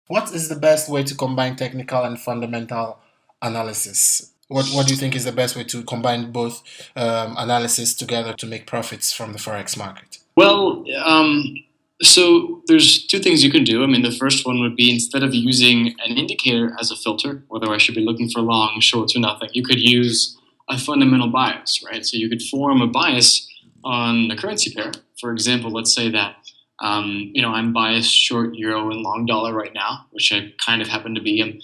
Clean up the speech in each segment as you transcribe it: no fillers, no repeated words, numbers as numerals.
What is the best way to combine technical and fundamental analysis? What do you think is the best way to combine both analysis together to make profits from the Forex market? Well, so there's two things you can do. I mean, the first one would be instead of using an indicator as a filter, whether I should be looking for long, shorts, or nothing, you could use a fundamental bias, right? So you could form a bias on the currency pair. For example, let's say that I'm biased short euro and long dollar right now, which I kind of happen to be. I'm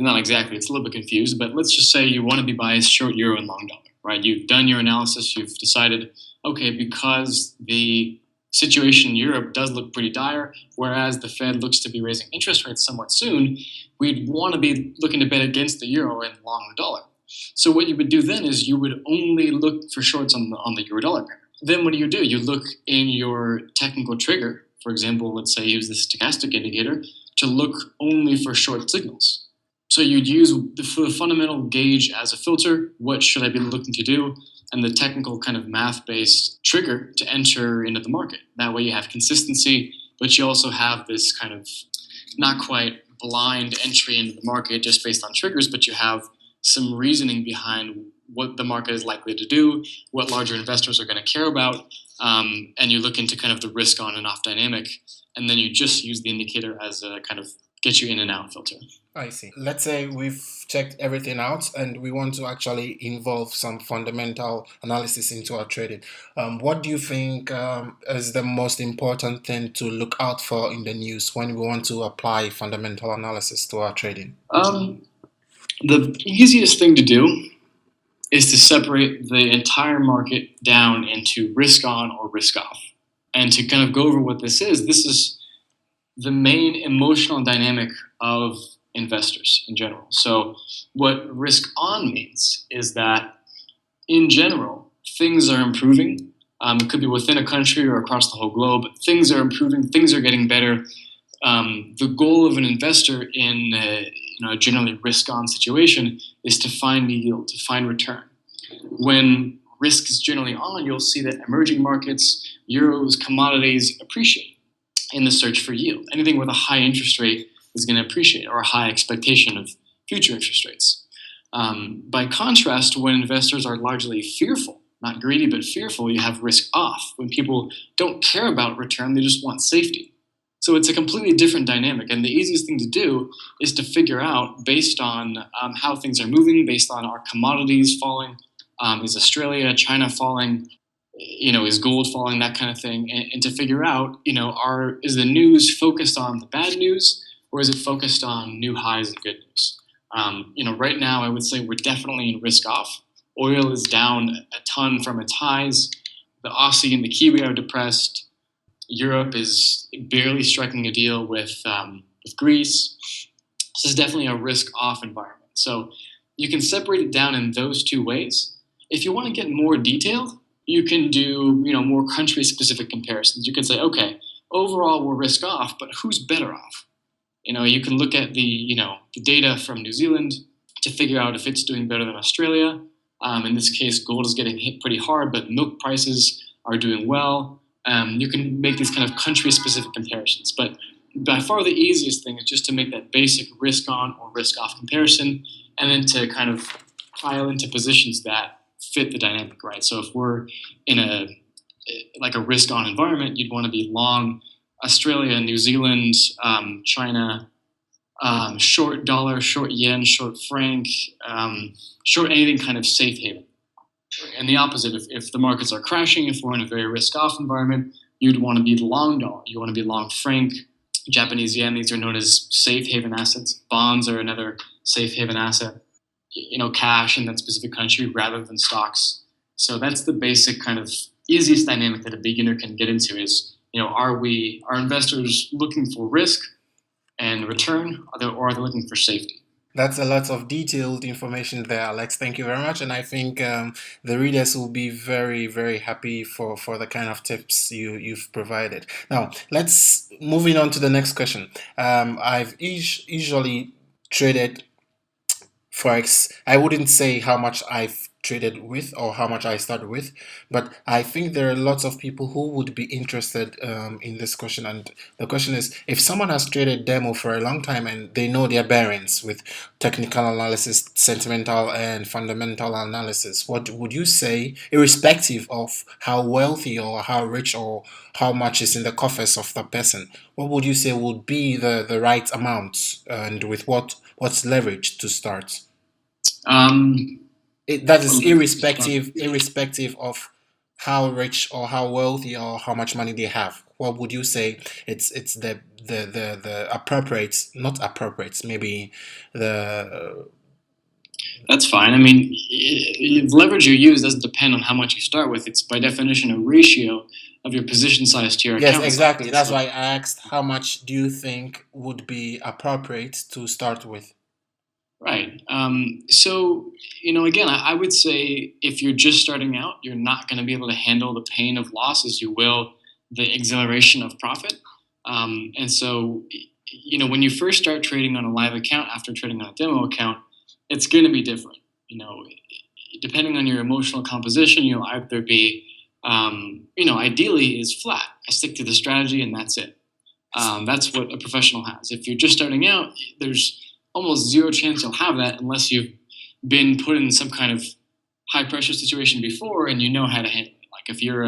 not exactly. It's a little bit confused, but let's just say you want to be biased short euro and long dollar, right? You've done your analysis. You've decided, okay, because the situation in Europe does look pretty dire, whereas the Fed looks to be raising interest rates somewhat soon, we'd want to be looking to bet against the euro and long the dollar. So what you would do then is you would only look for shorts on the euro dollar pair. Then what do? You look in your technical trigger, for example, let's say use the stochastic indicator, to look only for short signals. So you'd use the fundamental gauge as a filter. What should I be looking to do? And the technical kind of math-based trigger to enter into the market. That way you have consistency, but you also have this kind of not quite blind entry into the market just based on triggers, but you have some reasoning behind what the market is likely to do, what larger investors are going to care about, and you look into kind of the risk on and off dynamic, and then you just use the indicator as a kind of get you in and out filter. I see. Let's say we've checked everything out and we want to actually involve some fundamental analysis into our trading. What do you think is the most important thing to look out for in the news when we want to apply fundamental analysis to our trading? The easiest thing to do is to separate the entire market down into risk on or risk off. And to kind of go over what this is the main emotional dynamic of investors in general. So what risk on means is that in general, things are improving. It could be within a country or across the whole globe. Things are improving. Things are getting better. The goal of an investor in a generally risk-on situation is to find yield, to find return. When risk is generally on, you'll see that emerging markets, euros, commodities appreciate in the search for yield. Anything with a high interest rate is going to appreciate, or a high expectation of future interest rates. By contrast, when investors are largely fearful, not greedy, but fearful, you have risk off. When people don't care about return, they just want safety. So it's a completely different dynamic. And the easiest thing to do is to figure out, based on how things are moving, based on our commodities falling, is Australia, China falling, is gold falling, that kind of thing, and to figure out, is the news focused on the bad news, or is it focused on new highs and good news? Right now, I would say we're definitely in risk off. Oil is down a ton from its highs. The Aussie and the Kiwi are depressed. Europe is barely striking a deal with Greece. This is definitely a risk-off environment. So you can separate it down in those two ways. If you want to get more detailed, you can do more country-specific comparisons. You can say, okay, overall we're risk-off, but who's better off? You can look at the data from New Zealand to figure out if it's doing better than Australia. In this case, gold is getting hit pretty hard, but milk prices are doing well. You can make these kind of country-specific comparisons. But by far the easiest thing is just to make that basic risk-on or risk-off comparison, and then to kind of pile into positions that fit the dynamic, right? So if we're in a risk-on environment, you'd want to be long Australia, New Zealand, China, short dollar, short yen, short franc, short anything kind of safe haven. And the opposite, if the markets are crashing, if we're in a very risk-off environment, you'd want to be long dollar. You want to be long franc, Japanese yen. These are known as safe haven assets. Bonds are another safe haven asset. Cash in that specific country rather than stocks. So that's the basic kind of easiest dynamic that a beginner can get into is, are investors looking for risk and return, or are they looking for safety? That's a lot of detailed information there, Alex. Thank you very much. And I think the readers will be very, very happy for the kind of tips you've provided. Now, let's moving on to the next question. I've usually traded Forex. I wouldn't say how much I've traded with or how much I start with, but I think there are lots of people who would be interested in this question. And the question is, if someone has traded demo for a long time and they know their bearings with technical analysis, sentimental, and fundamental analysis, what would you say, irrespective of how wealthy or how rich or how much is in the coffers of the person, what would you say would be the right amount and with what's leverage to start? Um, That is start. irrespective of how rich or how wealthy or how much money they have. What would you say it's the appropriate, not appropriate, maybe the That's fine. I mean, leverage you use doesn't depend on how much you start with. It's by definition a ratio of your position size to your yes, account size. exactly. And That's so, why I asked how much do you think would be appropriate to start with? right. So, again, I would say if you're just starting out, you're not going to be able to handle the pain of loss as you will the exhilaration of profit. And so, when you first start trading on a live account after trading on a demo account, it's going to be different. Depending on your emotional composition, you'll either be, ideally is flat. I stick to the strategy and that's it. That's what a professional has. If you're just starting out, there's almost zero chance you'll have that unless you've been put in some kind of high pressure situation before and you know how to handle it. Like if you're,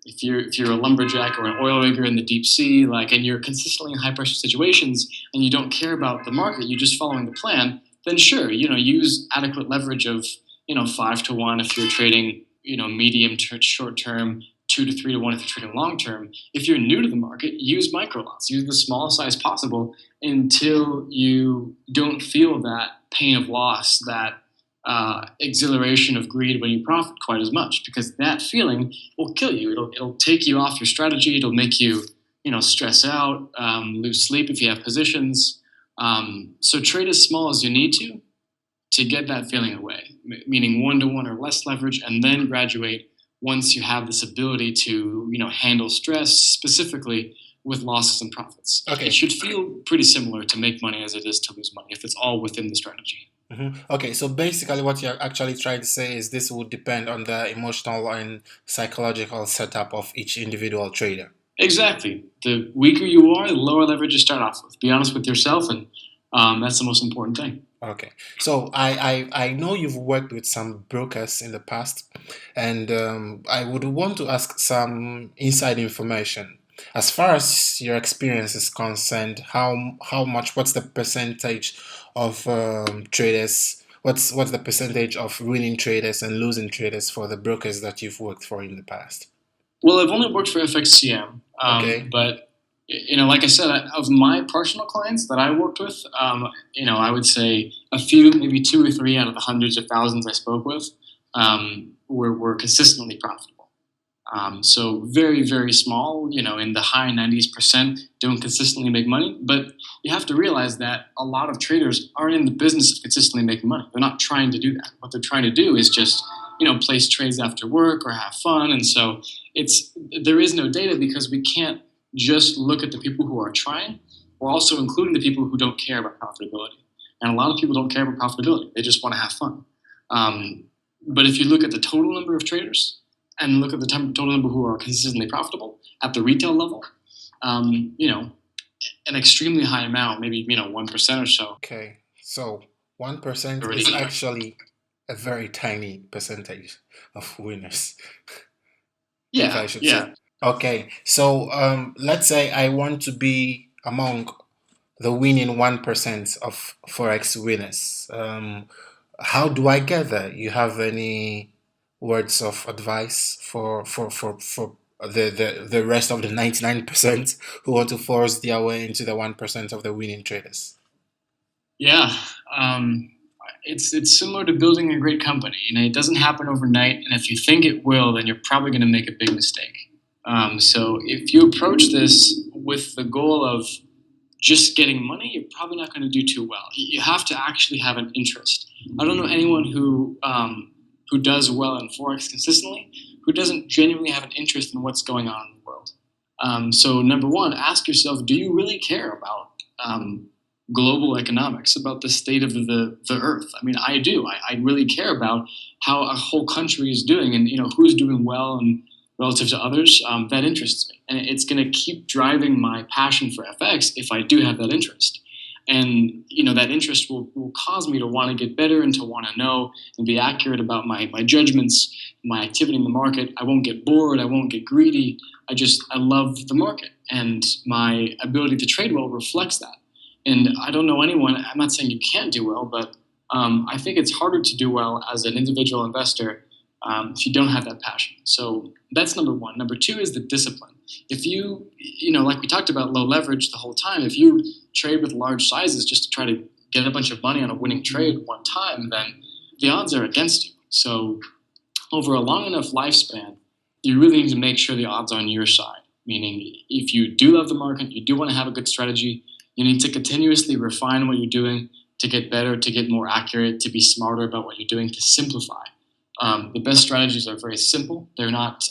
if you're a lumberjack or an oil rigger in the deep sea, and you're consistently in high pressure situations and you don't care about the market, you're just following the plan, then sure, use adequate leverage of 5 to 1 if you're trading medium to short term, 2 to 3 to 1 if you're trading long term. If you're new to the market, use micro lots, use the smallest size possible until you don't feel that pain of loss, that exhilaration of greed when you profit quite as much, because that feeling will kill you. It'll take you off your strategy. It'll make you stress out, lose sleep if you have positions. So trade as small as you need to get that feeling away, meaning 1 to 1 or less leverage, and then graduate once you have this ability to handle stress, specifically with losses and profits. It Okay. should feel pretty similar to make money as it is to lose money if it's all within the strategy. Okay, so basically, what you're actually trying to say is this would depend on the emotional and psychological setup of each individual trader. Exactly. The weaker you are, the lower leverage you start off with. Be honest with yourself, and that's the most important thing. Okay, so I know you've worked with some brokers in the past, and I would want to ask some inside information. As far as your experience is concerned, how much? What's the percentage of traders? What's the percentage of winning traders and losing traders for the brokers that you've worked for in the past? Well, I've only worked for FXCM, Okay. but like I said, of my personal clients that I worked with, I would say a few, maybe 2 or 3 out of the hundreds of thousands I spoke with, were consistently profitable. So very, very small, in the high 90s% don't consistently make money. But you have to realize that a lot of traders aren't in the business of consistently making money. They're not trying to do that. What they're trying to do is just, place trades after work or have fun. And so there is no data because we can't just look at the people who are trying. We're also including the people who don't care about profitability. And a lot of people don't care about profitability. They just want to have fun. But if you look at the total number of traders, and look at the total number who are consistently profitable at the retail level, an extremely high amount, maybe 1% or so. Okay, so 1% Already. is actually a very tiny percentage of winners, if Yeah, I should say. yeah. Okay, so let's say I want to be among the winning 1% of Forex winners. How do I get there? You have any words of advice for the rest of the 99% who want to force their way into the 1% of the winning traders? Yeah, it's similar to building a great company. It doesn't happen overnight, and if you think it will, then you're probably going to make a big mistake. So if you approach this with the goal of just getting money, you're probably not going to do too well. You have to actually have an interest. I don't know anyone who does well in Forex consistently who doesn't genuinely have an interest in what's going on in the world. So number one, ask yourself, do you really care about global economics, about the state of the earth. I mean, I do. I really care about how a whole country is doing, and who's doing well and relative to others. That interests me, and it's going to keep driving my passion for FX if I do have that interest. And that interest will cause me to want to get better and to want to know and be accurate about my judgments, my activity in the market. I won't get bored. I won't get greedy. I love the market, and my ability to trade well reflects that. And I don't know anyone. I'm not saying you can't do well, but I think it's harder to do well as an individual investor if you don't have that passion. So that's number one. Number two is the discipline. If like we talked about low leverage the whole time, if you trade with large sizes just to try to get a bunch of money on a winning trade one time, then the odds are against you. So over a long enough lifespan, you really need to make sure the odds are on your side. Meaning, if you do love the market, you do want to have a good strategy, you need to continuously refine what you're doing to get better, to get more accurate, to be smarter about what you're doing, to simplify. The best strategies are very simple. They're not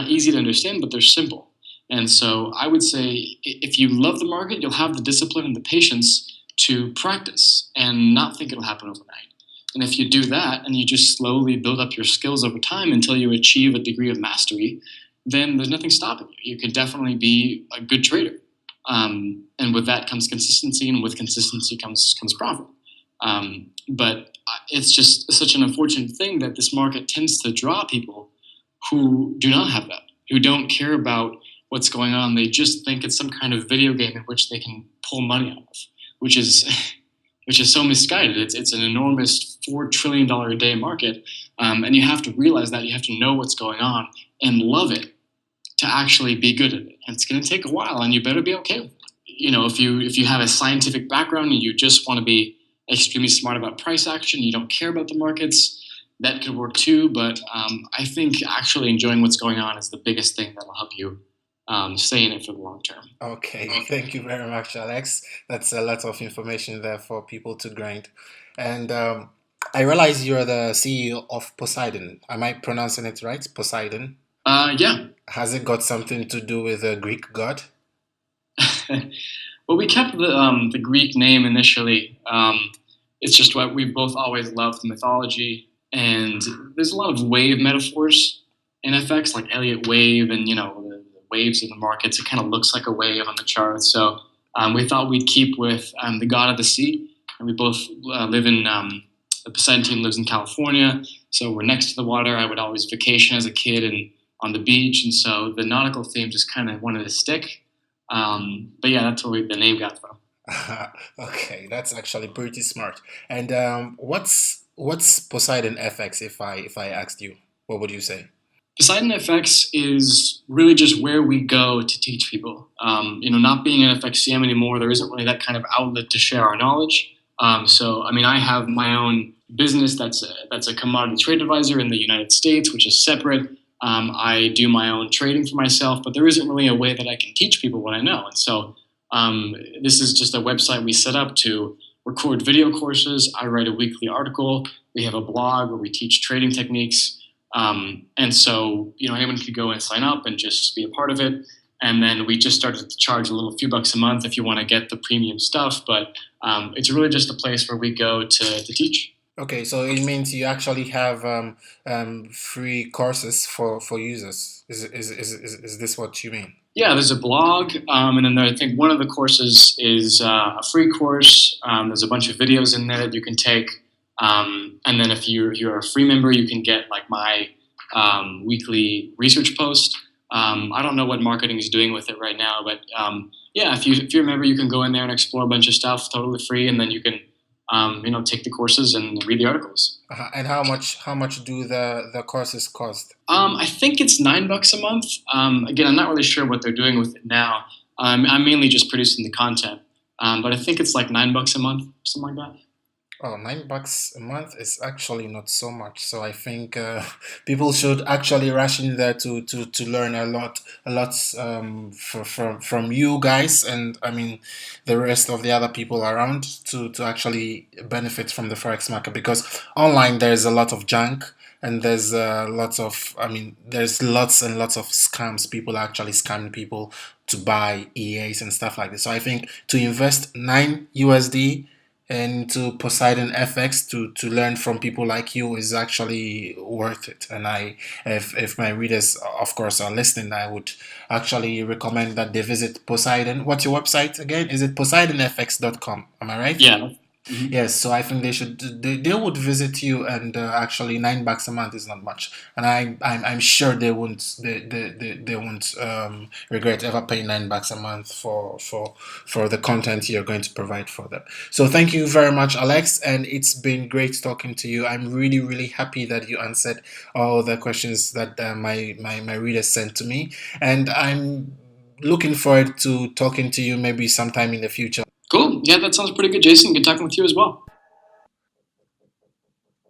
easy to understand, but they're simple. And so I would say if you love the market, you'll have the discipline and the patience to practice and not think it'll happen overnight. And if you do that and you just slowly build up your skills over time until you achieve a degree of mastery, then there's nothing stopping you. You could definitely be a good trader. And with that comes consistency, and with consistency comes profit. But it's just such an unfortunate thing that this market tends to draw people who do not have that, who don't care about what's going on. They just think it's some kind of video game in which they can pull money out of, which is so misguided. It's an enormous $4 trillion a day market, and you have to realize that. You have to know what's going on and love it to actually be good at it. And it's going to take a while, and you better be okay with it. If you have a scientific background and you just want to be extremely smart about price action, you don't care about the markets, that could work too. But I think actually enjoying what's going on is the biggest thing that will help you stay in it for the long term. Okay, thank you very much, Alex. That's a lot of information there for people to grind. And I realize you're the CEO of Poseidon. Am I pronouncing it right? Poseidon? Yeah. Has it got something to do with a Greek god? Well, we kept the Greek name initially. It's just what we both always loved, mythology, and there's a lot of wave metaphors in FX, like Elliott wave, and the waves in the markets. It kind of looks like a wave on the chart. So we thought we'd keep with the god of the sea, and we both live in the Poseidon team lives in California, so we're next to the water. I would always vacation as a kid and on the beach, and so the nautical theme just kind of wanted to stick. But yeah, that's where the name got from. Okay, that's actually pretty smart. And what's Poseidon FX? If I asked you, what would you say? PoseidonFX is really just where we go to teach people. Not being an FXCM anymore, there isn't really that kind of outlet to share our knowledge. So, I have my own business that's a commodity trade advisor in the United States, which is separate. I do my own trading for myself, but there isn't really a way that I can teach people what I know. And so this is just a website we set up to record video courses. I write a weekly article. We have a blog where we teach trading techniques. And so, anyone could go and sign up and just be a part of it. And then we just started to charge a few bucks a month if you want to get the premium stuff. But it's really just a place where we go to teach. Okay, so it means you actually have free courses for users. Is this what you mean? Yeah, there's a blog, and then I think one of the courses is a free course. There's a bunch of videos in there that you can take, and then if you're a free member, you can get like my weekly research post. I don't know what marketing is doing with it right now, but yeah, if you're a member, you can go in there and explore a bunch of stuff totally free, and then you can take the courses and read the articles. And how much do the courses cost? I think it's $9 a month. Again, I'm not really sure what they're doing with it now. I'm mainly just producing the content, but I think it's like $9 a month, something like that. Oh, $9 a month is actually not so much. So I think people should actually rush in there to learn a lot from you guys, and the rest of the other people around to actually benefit from the forex market, because online there's a lot of junk, and there's there's lots and lots of scams. People are actually scamming people to buy EAs and stuff like this. So I think to invest 9 USD into Poseidon FX to learn from people like you is actually worth it. And if my readers, of course, are listening, I would actually recommend that they visit Poseidon. What's your website again? Is it PoseidonFX.com? Am I right? Yeah. Mm-hmm. Yes, so I think they would visit you, and actually $9 a month is not much, and I'm sure they won't regret ever paying $9 a month for the content you're going to provide for them. So thank you very much, Alex, and it's been great talking to you. I'm really happy that you answered all the questions that my readers sent to me, and I'm looking forward to talking to you maybe sometime in the future. Cool. Yeah, that sounds pretty good, Jason. Good talking with you as well.